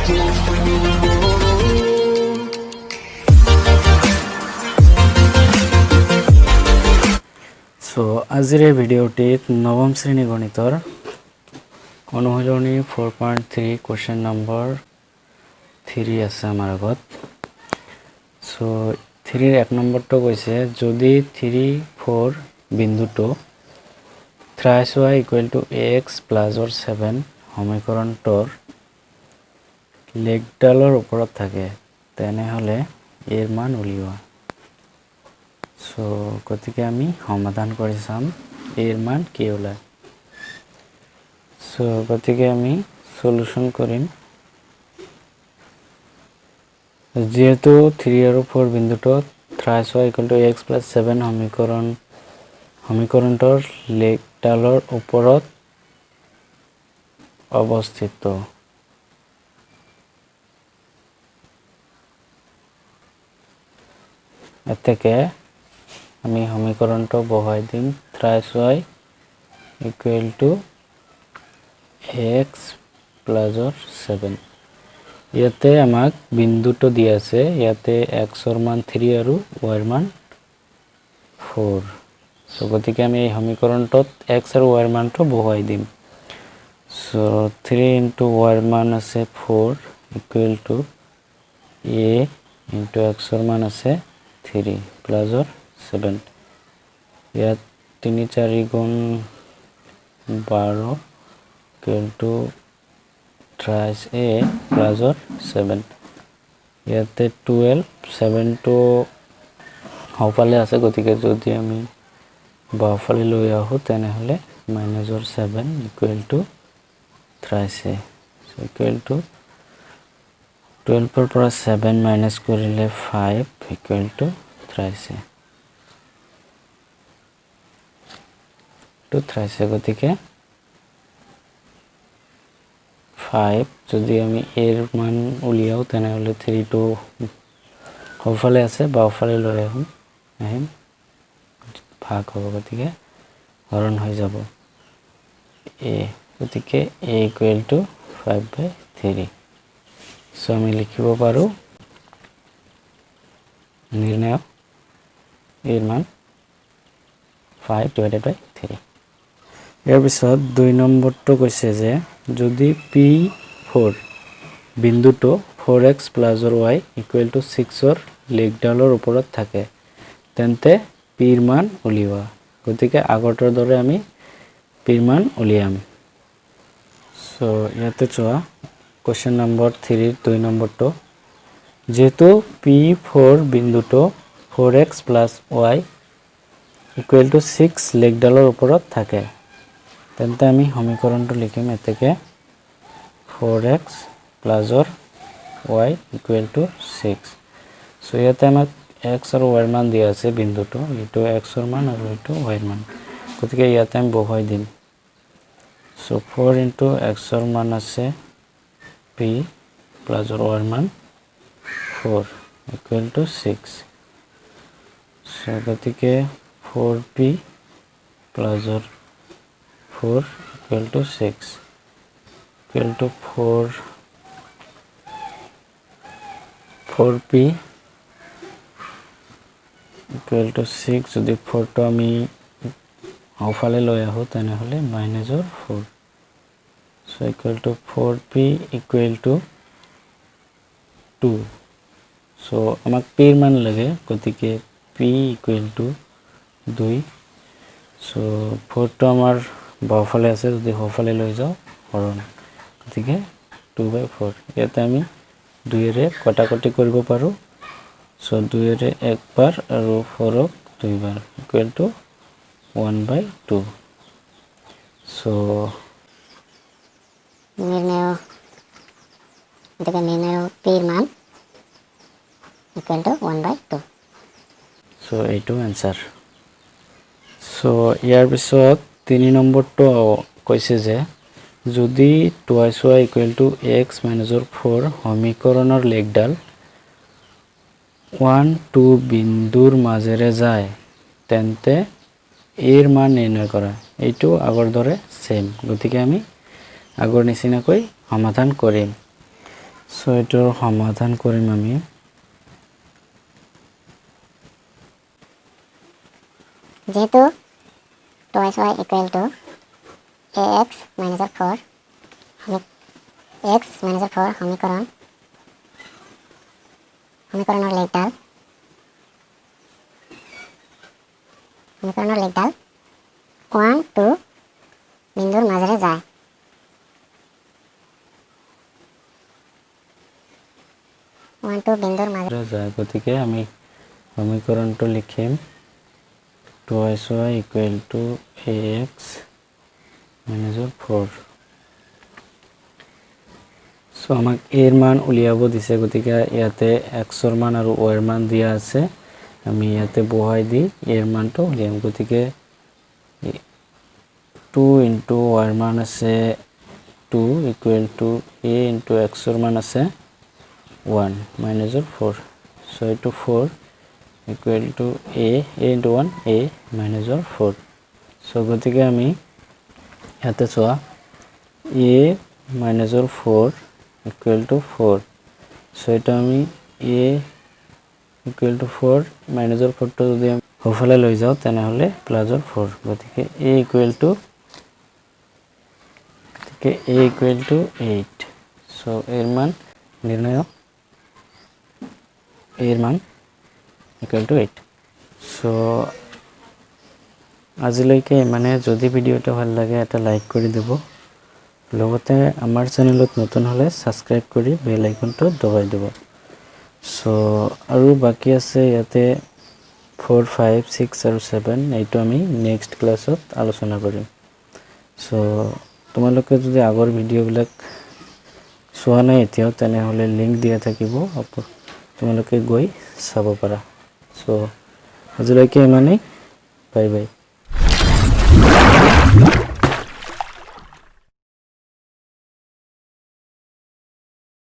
So আজিৰ এই ভিডিঅ'টিত নৱম শ্ৰেণী গণিতৰ অনুশীলনী 4.3 কোৱেশ্চন নম্বৰ 3 আছে আমাৰ আগত। সো 3 এক নম্বৰটো কৈছে যদি 3 4 বিন্দুটো thrice y = x + 7 সমীকৰণটোৰ লেখডালৰ ওপৰত থাকে তেনেহলে এৰ মান উলিওৱা। সো গতিকে আমি সমাধান কৰি চাম এৰ মান কি ওলায়। সো গতিকে আমি সলিউশন কৰিম। যেহেতু 3 আৰু 4 বিন্দুটো thrice y = x + 7 সমীকৰণটোৰ লেখডালৰ ওপৰত অৱস্থিত, এতেকে আমি সমীকৰণটো বহাই দিম thrice y = x + 7। ইয়াতে আমাক বিন্দুটো দি আছে, ইয়াতে x ৰ মান 3 আৰু y ৰ মান 4। সো গতিকে আমি এই সমীকৰণটোত x আৰু y ৰ মানটো বহাই দিম। সো 3 * y ৰ মান আছে 4 = a * x ৰ মান আছে 3 + 7। ইয়াত 3 4 গুণ 12 = thrice a + 7। ইয়াতে 12 7 টো হফালে আছে, গতিকে যদি আমি বাওফালে লৈ আহো তেনেহলে -7 = thrice a = 12 ৰ পৰা 7 মাইনাস কৰিলে 5 = thrice a to thrice a। গতিকে 5 যদি আমি এর মান উলিয়াও তেনেহলে 3 টো হফালে আছে, বাওফালে লৈ আহিম ভাগ হ'ব, গতিকে হৰণ হৈ যাব a। গতিকে a = 5/3। সো আমি লিখিব পাৰো নিৰ্ণয় এৰ মান 5/3। ইয়াৰ পিছত 2 নম্বৰটো কৈছে যে যদি P4 বিন্দুটো 4x + y = 6 ৰ লেখডালৰ ওপৰত থাকে তেন্তে p ৰ মান উলিওৱা। গতিকে আগৰটোৰ দৰে আমি p ৰ মান উলিয়াম। সো ইয়াতে চোৱা কোৱেশ্চন নম্বৰ 3 2 নম্বৰটো, যেহেতু P4 বিন্দুটো 4x + y = 6 লেখডালৰ ওপৰত থাকে তেন্তে আমি সমীকৰণটো লিখিম এতেকে 4x + y = 6। সো ইয়াতে আমাক x আৰু y ৰ মান দিয়া আছে, বিন্দুটো এইটো x ৰ মান আৰু এইটো y ৰ মান, গতিকে ইয়াতে আমি বহাই দিম। সো 4 * x ৰ মান আছে p + y ৰ মান 4 = 6। সো গতিকে 4p + 4 = 6 4p = 6। যদি 4 টো আমি হফালে লৈ আহো তেনেহলে -4। So = 4p = 2। সো আমাক p ৰ মান লাগে, গতিকে p = 2। সো 4 টো আমাৰ বাওফালে আছে, যদি হফালে লৈ যাও হৰণ, গতিকে 2/4। ইয়াতে আমি 2 ৰে কটাকটি কৰিব পাৰো। সো 2 ৰে একবাৰ আৰু 4 ক দুইবাৰ = 1/2। সো নিৰ্ণয় p ৰ মান = 1/2। সো এইটো এনসাৰ। সো ইয়াৰ পিছত 3 নম্বৰটো কৈছে যে যদি twice y = x - 4 সমীকৰণৰ লেখডাল 1 2 বিন্দুৰ মাজেৰে যায় তেন্তে এৰ মান নিৰ্ণয় কৰা। এইটো আগৰ দৰে সেম, গতিকে আমি আগৰ নিচিনাকৈ সমাধান কৰিম। সো এটাৰ সমাধান কৰিম আমি যেহেতু 2y equal to ax minus 4 x minus 4 সমীকৰণৰ লেখডাল 1 2 বিন্দুৰ মাজেৰে যায় গতিকে আমি সমীকৰণটো লিখিম 2y equal to ax minus 4 so আমাক এর মান উলিয়াব দিছে গতিকে ইয়াতে x এর মান আর y এর মান দিয়া আছে আমি ইয়াতে বহাই দি এর মানটো উলিয়াম গতিকে 2 into y এর মান আছে 2 equal to a into x এর মান আছে 1 minus 4 so to 4 equal to a into 1 a minus 4 so গতিকে আমি ইয়াতে চোৱা a minus 4 equal to 4 so এটা আমি a equal to 4 minus 4 টো যদি আমি হফলে লৈ যাও তেনে হলে plus 4 গতিকে a equal to 8 so এর মান নির্ণয় এর মান equal to 8 so আজিলৈকে মানে যদি ভিডিওটা ভালো লাগে এটা লাইক কৰি দেব লগতে আমাৰ চেনেলত নতুন হলে সাবস্ক্ৰাইব কৰি বেল আইকনটো দবাই দেব সো আৰু বাকি আছে ইয়াতে 4 5 6 আৰু 7 এইটো আমি নেক্সট ক্লাছত আলোচনা কৰিম সো তোমালোকে যদি আগৰ ভিডিওবিলাক চোৱা নাই এতিয়াও তেনে হলে লিংক দিয়া থাকিব তোমালোকে গৈ চাব পাৰা সো আজিলৈকে মানে বাই বাই